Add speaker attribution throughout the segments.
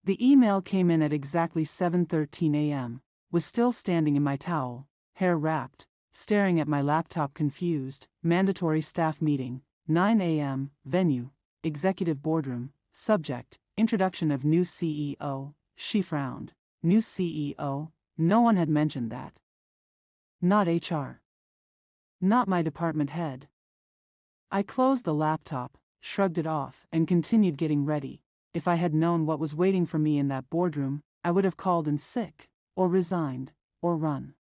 Speaker 1: The email came in at exactly 7:13 a.m., was still standing in my towel, hair wrapped, staring at my laptop confused. Mandatory staff meeting, 9 a.m., venue, executive boardroom, subject, introduction of new CEO. She frowned. New CEO? No one had mentioned that. Not HR. Not my department head. I closed the laptop, shrugged it off, and continued getting ready. If I had known what was waiting for me in that boardroom, I would have called in sick, or resigned, or run.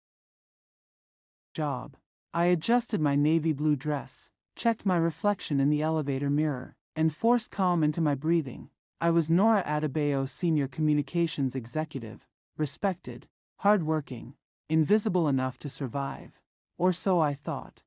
Speaker 1: Job. I adjusted my navy blue dress, checked my reflection in the elevator mirror, and forced calm into my breathing. I was Nora Adebayo, Senior Communications Executive, respected, hardworking, invisible enough to survive. Or so I thought.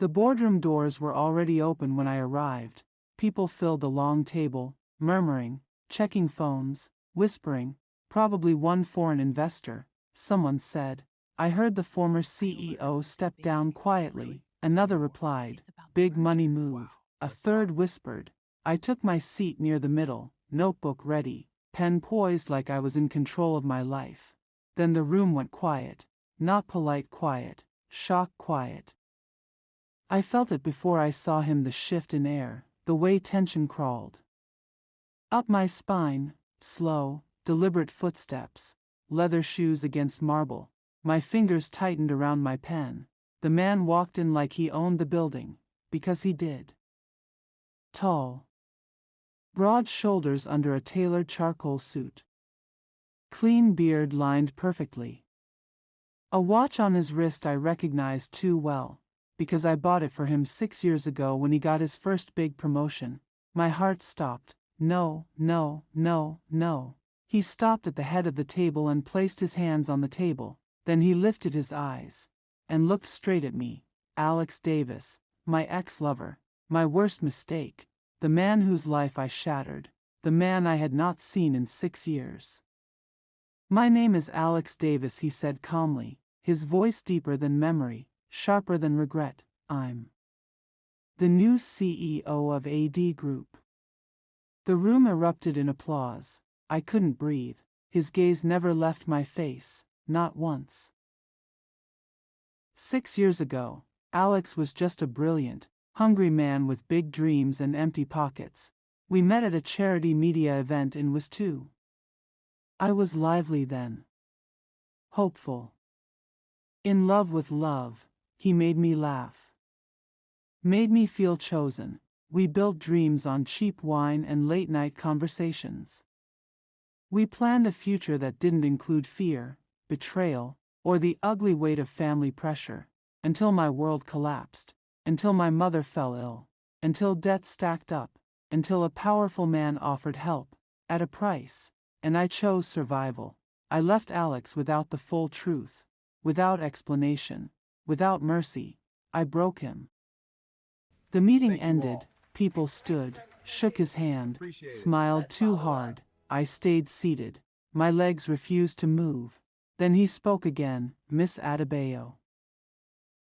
Speaker 1: The boardroom doors were already open when I arrived. People filled the long table, murmuring, checking phones, whispering, probably one foreign investor. Someone said, I heard the former CEO step down quietly. Another replied, big money move. A third whispered. I took my seat near the middle, notebook ready, pen poised like I was in control of my life. Then the room went quiet. Not polite quiet, shock quiet. I felt it before I saw him, the shift in air, the way tension crawled up my spine, slow, deliberate footsteps, leather shoes against marble. My fingers tightened around my pen. The man walked in like he owned the building, because he did. Tall. Broad shoulders under a tailored charcoal suit. Clean beard lined perfectly. A watch on his wrist I recognized too well, because I bought it for him 6 years ago when he got his first big promotion. My heart stopped. No, no, no, no. He stopped at the head of the table and placed his hands on the table. Then he lifted his eyes and looked straight at me. Alex Davis, my ex-lover, my worst mistake, the man whose life I shattered, the man I had not seen in 6 years. My name is Alex Davis, he said calmly, his voice deeper than memory, sharper than regret. I'm the new CEO of AD Group. The room erupted in applause. I couldn't breathe. His gaze never left my face, not once. 6 years ago, Alex was just a brilliant, hungry man with big dreams and empty pockets. We met at a charity media event in WIS2. I was lively then. Hopeful. In love with love. He made me laugh. Made me feel chosen. We built dreams on cheap wine and late-night conversations. We planned a future that didn't include fear, betrayal, or the ugly weight of family pressure, until my world collapsed, until my mother fell ill, until debt stacked up, until a powerful man offered help, at a price, and I chose survival. I left Alex without the full truth, without explanation, without mercy. I broke him. The meeting ended. People stood, shook his hand, smiled too hard. I stayed seated. My legs refused to move. Then he spoke again, Miss Adebayo.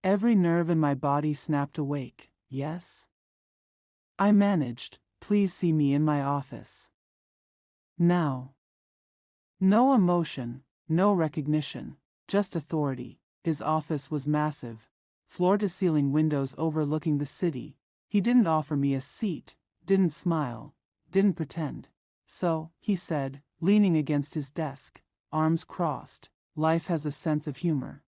Speaker 1: Every nerve in my body snapped awake. Yes? I managed. Please see me in my office. Now. No emotion, no recognition, just authority. His office was massive. Floor-to-ceiling windows overlooking the city. He didn't offer me a seat, didn't smile, didn't pretend. So, he said, leaning against his desk, arms crossed, life has a sense of humor.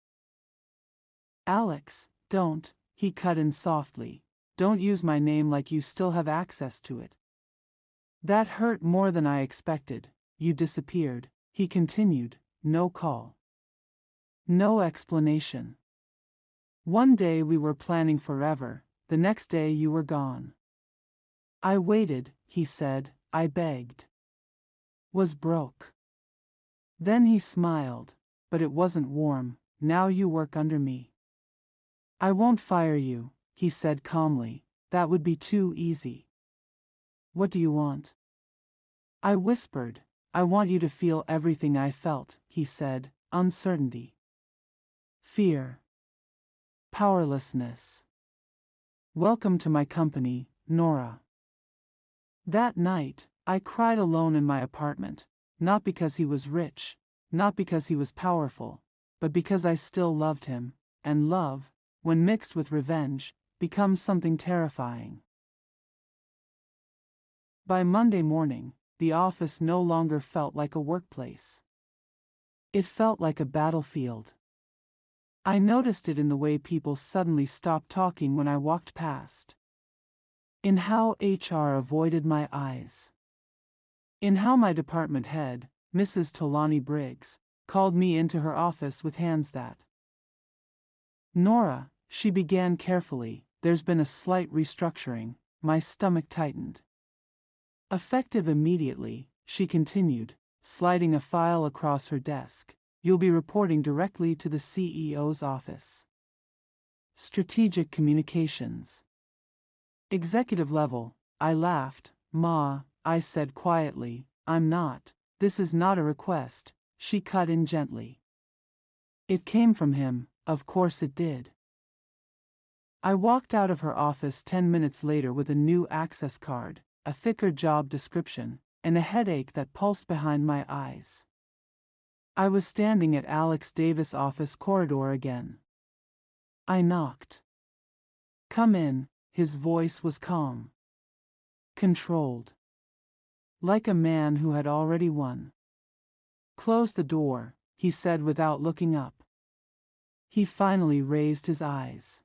Speaker 1: Alex, don't, he cut in softly, don't use my name like you still have access to it. That hurt more than I expected. You disappeared, he continued, no call. No explanation. One day we were planning forever, the next day you were gone. I waited, he said, I begged. Was broke. Then he smiled, but it wasn't warm. Now you work under me. I won't fire you, he said calmly, that would be too easy. What do you want? I whispered, I want you to feel everything I felt, he said, uncertainty. Fear. Powerlessness. Welcome to my company, Nora. That night, I cried alone in my apartment, not because he was rich, not because he was powerful, but because I still loved him, and love, when mixed with revenge, becomes something terrifying. By Monday morning, the office no longer felt like a workplace. It felt like a battlefield. I noticed it in the way people suddenly stopped talking when I walked past. In how HR avoided my eyes. In how my department head, Mrs. Tolani Briggs, called me into her office with hands that. "Nora," she began carefully, "there's been a slight restructuring." My stomach tightened. "Effective immediately," she continued, sliding a file across her desk, "you'll be reporting directly to the CEO's office. Strategic Communications. Executive level." I laughed. "Ma," I said quietly, "I'm not. This is not a request," she cut in gently. "It came from him, of course it did." I walked out of her office 10 minutes later with a new access card, a thicker job description, and a headache that pulsed behind my eyes. I was standing at Alex Davis' office corridor again. I knocked. "Come in." His voice was calm. Controlled. Like a man who had already won. "Close the door," he said without looking up. He finally raised his eyes.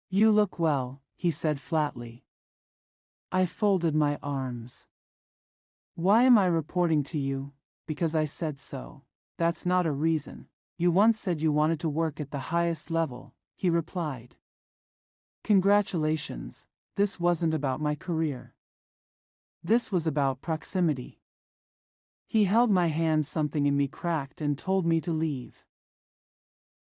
Speaker 1: "You look well," he said flatly. I folded my arms. "Why am I reporting to you? Because I said so. That's not a reason. You once said you wanted to work at the highest level," he replied. "Congratulations, this wasn't about my career. This was about proximity." He held my hand, something in me cracked and told me to leave.